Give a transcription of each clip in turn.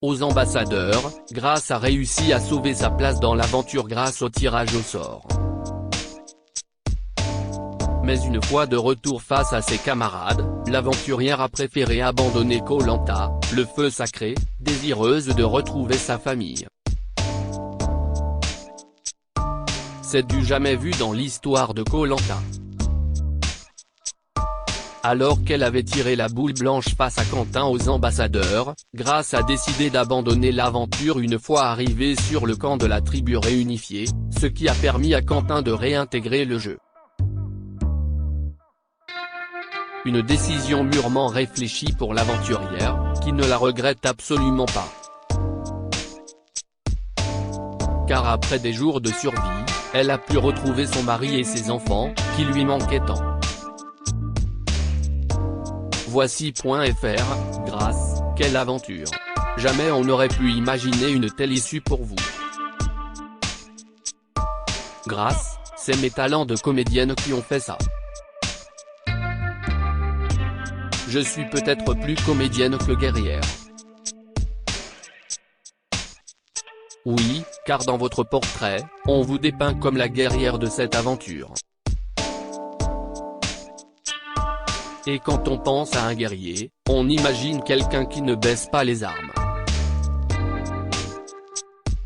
aux ambassadeurs, Grace a réussi à sauver sa place dans l'aventure grâce au tirage au sort. Mais une fois de retour face à ses camarades, l'aventurière a préféré abandonner Koh Lanta, le feu sacré, désireuse de retrouver sa famille. C'est du jamais vu dans l'histoire de Koh Lanta. Alors qu'elle avait tiré la boule blanche face à Quentin aux ambassadeurs, Grace a décidé d'abandonner l'aventure une fois arrivée sur le camp de la tribu réunifiée, ce qui a permis à Quentin de réintégrer le jeu. Une décision mûrement réfléchie pour l'aventurière, qui ne la regrette absolument pas. Car après des jours de survie, elle a pu retrouver son mari et ses enfants, qui lui manquaient tant. Voici.fr, Grace, quelle aventure. Jamais on n'aurait pu imaginer une telle issue pour vous. Grace, c'est mes talents de comédienne qui ont fait ça. Je suis peut-être plus comédienne que guerrière. Oui, car dans votre portrait, on vous dépeint comme la guerrière de cette aventure. Et quand on pense à un guerrier, on imagine quelqu'un qui ne baisse pas les armes.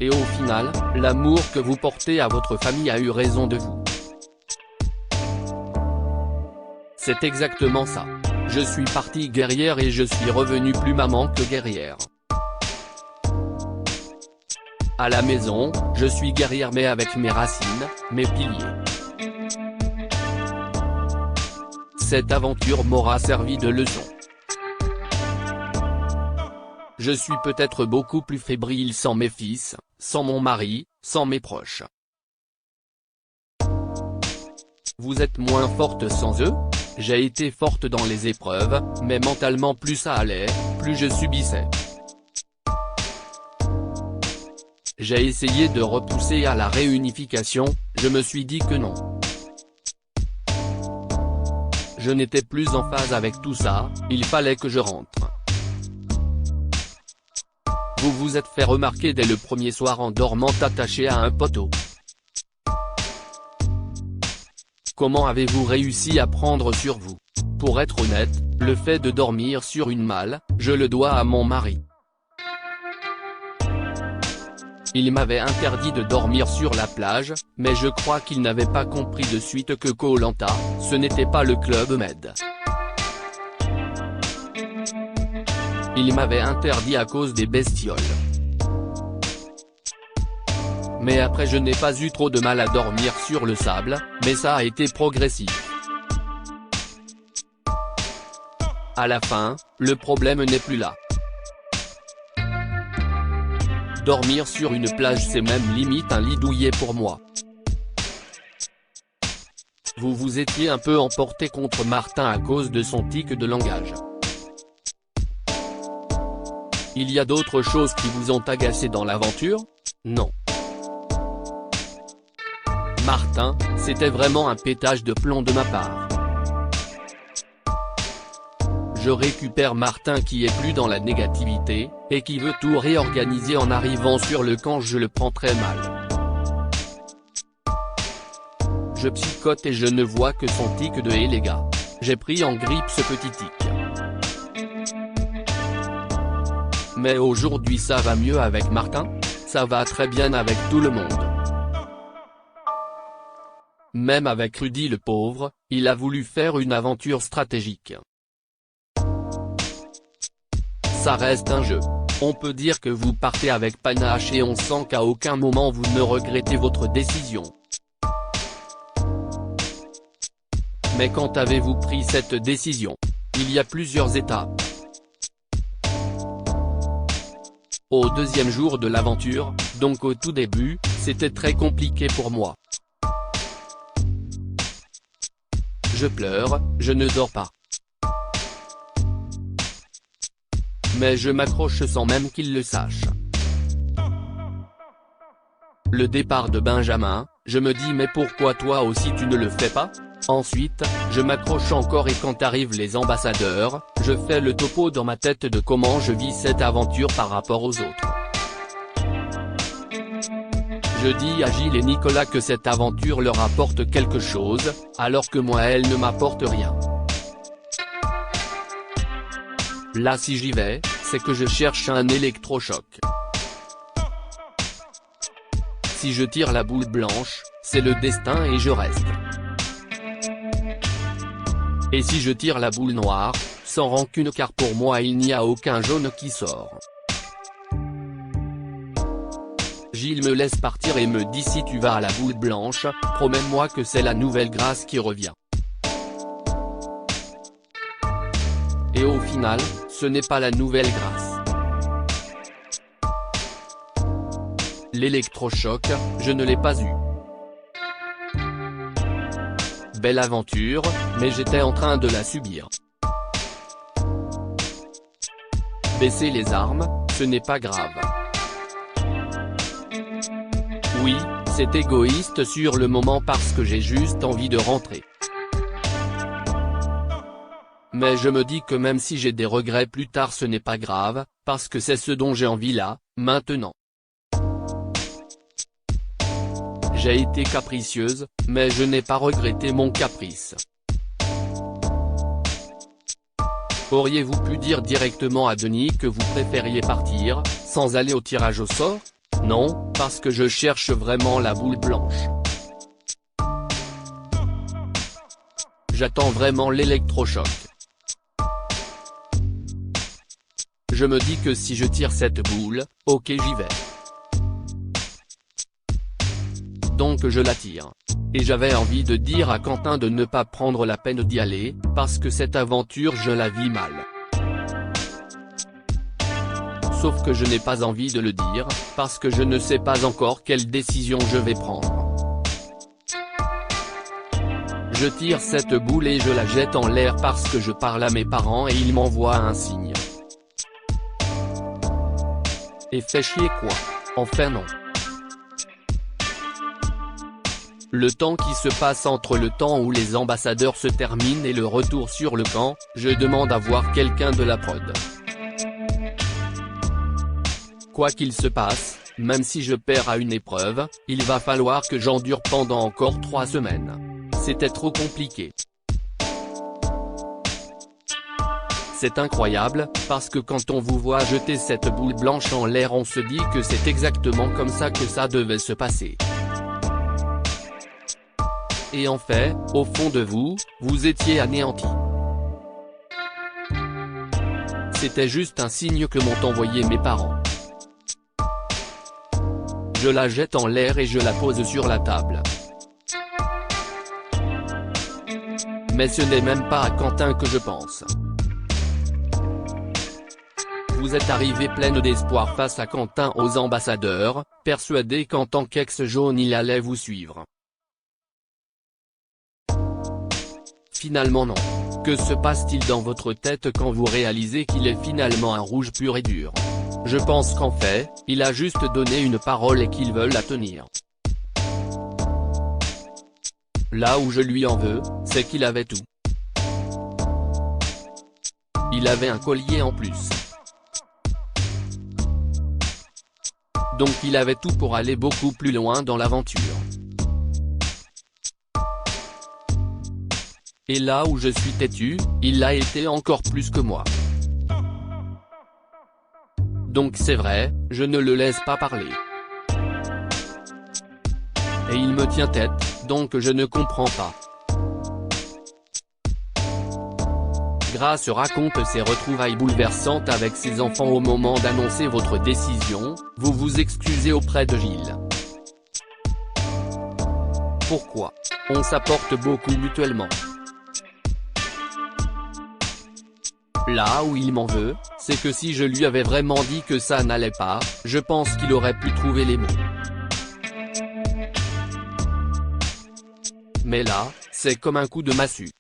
Et au final, l'amour que vous portez à votre famille a eu raison de vous. C'est exactement ça. Je suis partie guerrière et je suis revenue plus maman que guerrière. À la maison, je suis guerrière mais avec mes racines, mes piliers. Cette aventure m'aura servi de leçon. Je suis peut-être beaucoup plus fébrile sans mes fils, sans mon mari, sans mes proches. Vous êtes moins forte sans eux ? J'ai été forte dans les épreuves, mais mentalement plus ça allait, plus je subissais. J'ai essayé de repousser à la réunification, je me suis dit que non. Je n'étais plus en phase avec tout ça, il fallait que je rentre. Vous vous êtes fait remarquer dès le premier soir en dormant attaché à un poteau. Comment avez-vous réussi à prendre sur vous? Pour être honnête, le fait de dormir sur une malle, je le dois à mon mari. Il m'avait interdit de dormir sur la plage, mais je crois qu'il n'avait pas compris de suite que Koh Lanta, ce n'était pas le Club Med. Il m'avait interdit à cause des bestioles. Mais après je n'ai pas eu trop de mal à dormir sur le sable, mais ça a été progressif. À la fin, le problème n'est plus là. Dormir sur une plage c'est même limite un lit douillet pour moi. Vous vous étiez un peu emporté contre Martin à cause de son tic de langage. Il y a d'autres choses qui vous ont agacé dans l'aventure? Non. Martin, c'était vraiment un pétage de plomb de ma part. Je récupère Martin qui est plus dans la négativité, et qui veut tout réorganiser en arrivant sur le camp, je le prends très mal. Je psychote et je ne vois que son tic de hé les gars. J'ai pris en grippe ce petit tic. Mais aujourd'hui ça va mieux avec Martin, ça va très bien avec tout le monde. Même avec Rudy le pauvre, il a voulu faire une aventure stratégique. Ça reste un jeu. On peut dire que vous partez avec panache et on sent qu'à aucun moment vous ne regrettez votre décision. Mais quand avez-vous pris cette décision? Il y a plusieurs étapes. Au deuxième jour de l'aventure, donc au tout début, c'était très compliqué pour moi. Je pleure, je ne dors pas. Mais je m'accroche sans même qu'il le sache. Le départ de Benjamin, je me dis mais pourquoi toi aussi tu ne le fais pas? Ensuite, je m'accroche encore et quand arrivent les ambassadeurs, je fais le topo dans ma tête de comment je vis cette aventure par rapport aux autres. Je dis à Gilles et Nicolas que cette aventure leur apporte quelque chose, alors que moi elle ne m'apporte rien. Là si j'y vais, c'est que je cherche un électrochoc. Si je tire la boule blanche, c'est le destin et je reste. Et si je tire la boule noire, sans rancune car pour moi il n'y a aucun jaune qui sort. Gilles me laisse partir et me dit si tu vas à la boule blanche, promets-moi que c'est la nouvelle grâce qui revient. Et au final, ce n'est pas la nouvelle grâce. L'électrochoc, je ne l'ai pas eu. Belle aventure, mais j'étais en train de la subir. Baisser les armes, ce n'est pas grave. Oui, c'est égoïste sur le moment parce que j'ai juste envie de rentrer. Mais je me dis que même si j'ai des regrets plus tard ce n'est pas grave, parce que c'est ce dont j'ai envie là, maintenant. J'ai été capricieuse, mais je n'ai pas regretté mon caprice. Auriez-vous pu dire directement à Denis que vous préfériez partir, sans aller au tirage au sort? Non, parce que je cherche vraiment la boule blanche. J'attends vraiment l'électrochoc. Je me dis que si je tire cette boule, ok j'y vais. Donc je la tire. Et j'avais envie de dire à Quentin de ne pas prendre la peine d'y aller, parce que cette aventure je la vis mal. Sauf que je n'ai pas envie de le dire, parce que je ne sais pas encore quelle décision je vais prendre. Je tire cette boule et je la jette en l'air parce que je parle à mes parents et ils m'envoient un signe. Et fait chier quoi, enfin non. Le temps qui se passe entre le temps où les ambassadeurs se terminent et le retour sur le camp, je demande à voir quelqu'un de la prod. Quoi qu'il se passe, même si je perds à une épreuve, il va falloir que j'endure pendant encore 3 semaines. C'était trop compliqué. C'est incroyable, parce que quand on vous voit jeter cette boule blanche en l'air on se dit que c'est exactement comme ça que ça devait se passer. Et en fait, au fond de vous, vous étiez anéanti. C'était juste un signe que m'ont envoyé mes parents. Je la jette en l'air et je la pose sur la table. Mais ce n'est même pas à Quentin que je pense. Vous êtes arrivé pleine d'espoir face à Quentin aux ambassadeurs, persuadé qu'en tant qu'ex-jaune il allait vous suivre. Finalement non. Que se passe-t-il dans votre tête quand vous réalisez qu'il est finalement un rouge pur et dur? Je pense qu'en fait, il a juste donné une parole et qu'il veut la tenir. Là où je lui en veux, c'est qu'il avait tout. Il avait un collier en plus. Donc il avait tout pour aller beaucoup plus loin dans l'aventure. Et là où je suis têtu, il l'a été encore plus que moi. Donc c'est vrai, je ne le laisse pas parler. Et il me tient tête, donc je ne comprends pas. Grace raconte ses retrouvailles bouleversantes avec ses enfants au moment d'annoncer votre décision, vous vous excusez auprès de Gilles. Pourquoi? On s'apporte beaucoup mutuellement. Là où il m'en veut, c'est que si je lui avais vraiment dit que ça n'allait pas, je pense qu'il aurait pu trouver les mots. Mais là, c'est comme un coup de massue.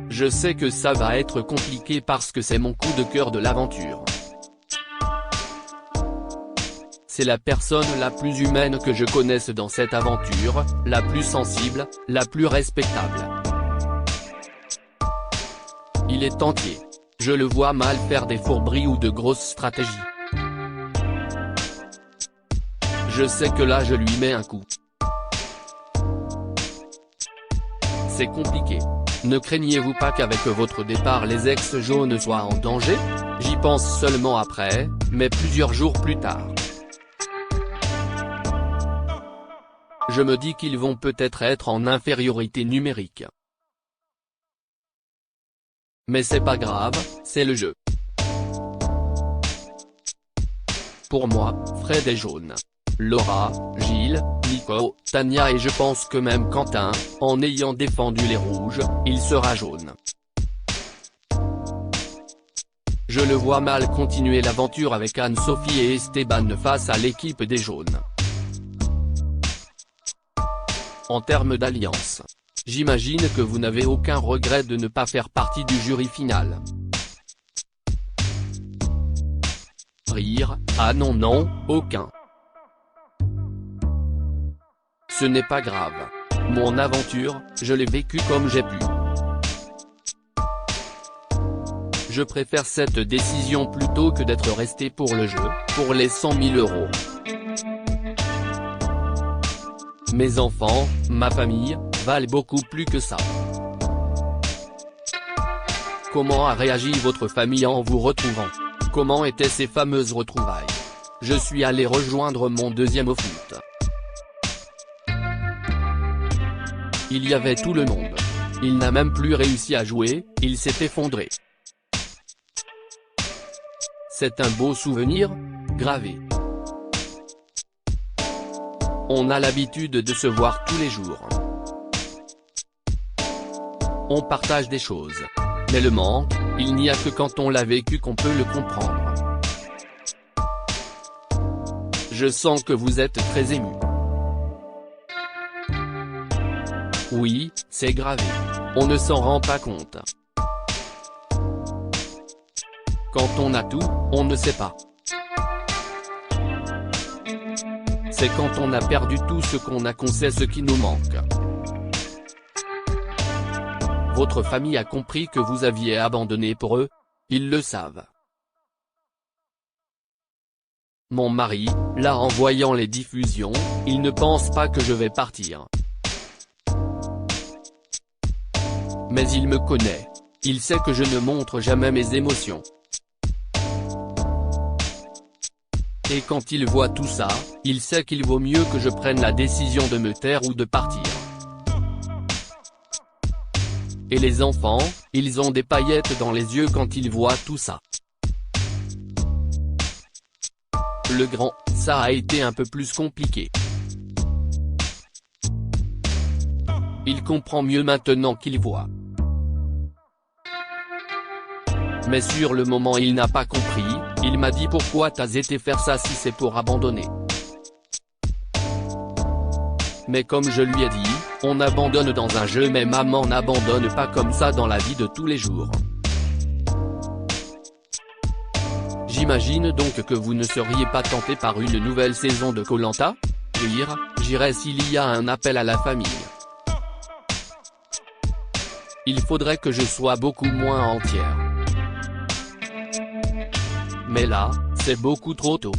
Je sais que ça va être compliqué parce que c'est mon coup de cœur de l'aventure. c'est la personne la plus humaine que je connaisse dans cette aventure, la plus sensible, la plus respectable. Il est entier. Je le vois mal faire des fourberies ou de grosses stratégies. Je sais que là je lui mets un coup. C'est compliqué. Ne craignez-vous pas qu'avec votre départ les ex-jaunes soient en danger? J'y pense seulement après, mais plusieurs jours plus tard. Je me dis qu'ils vont peut-être être en infériorité numérique. Mais c'est pas grave, c'est le jeu. Pour moi, Fred est jaune. Laura, Gilles, Nico, Tania et je pense que même Quentin, en ayant défendu les rouges, il sera jaune. Je le vois mal continuer l'aventure avec Anne-Sophie et Esteban face à l'équipe des jaunes. En termes d'alliance, j'imagine que vous n'avez aucun regret de ne pas faire partie du jury final. Rire, ah non non, aucun. Ce n'est pas grave. Mon aventure, je l'ai vécue comme j'ai pu. Je préfère cette décision plutôt que d'être resté pour le jeu, pour les 100 000 €. Mes enfants, ma famille, valent beaucoup plus que ça. Comment a réagi votre famille en vous retrouvant? Comment étaient ces fameuses retrouvailles? Je suis allé rejoindre mon deuxième au foot. Il y avait tout le monde. Il n'a même plus réussi à jouer, il s'est effondré. C'est un beau souvenir, gravé. On a l'habitude de se voir tous les jours. On partage des choses. Mais le manque, il n'y a que quand on l'a vécu qu'on peut le comprendre. Je sens que vous êtes très ému. Oui, c'est gravé. On ne s'en rend pas compte. Quand on a tout, on ne sait pas. C'est quand on a perdu tout ce qu'on a qu'on sait ce qui nous manque. Votre famille a compris que vous aviez abandonné pour eux? Ils le savent. Mon mari, là en voyant les diffusions, il ne pense pas que je vais partir. Mais il me connaît. Il sait que je ne montre jamais mes émotions. Et quand il voit tout ça, il sait qu'il vaut mieux que je prenne la décision de me taire ou de partir. Et les enfants, ils ont des paillettes dans les yeux quand ils voient tout ça. Le grand, ça a été un peu plus compliqué. Il comprend mieux maintenant qu'il voit. Mais sur le moment il n'a pas compris, il m'a dit pourquoi t'as été faire ça si c'est pour abandonner. Mais comme je lui ai dit, on abandonne dans un jeu mais maman n'abandonne pas comme ça dans la vie de tous les jours. J'imagine donc que vous ne seriez pas tenté par une nouvelle saison de Koh-Lanta? Rire, j'irai s'il y a un appel à la famille. Il faudrait que je sois beaucoup moins entière. Mais là, c'est beaucoup trop tôt.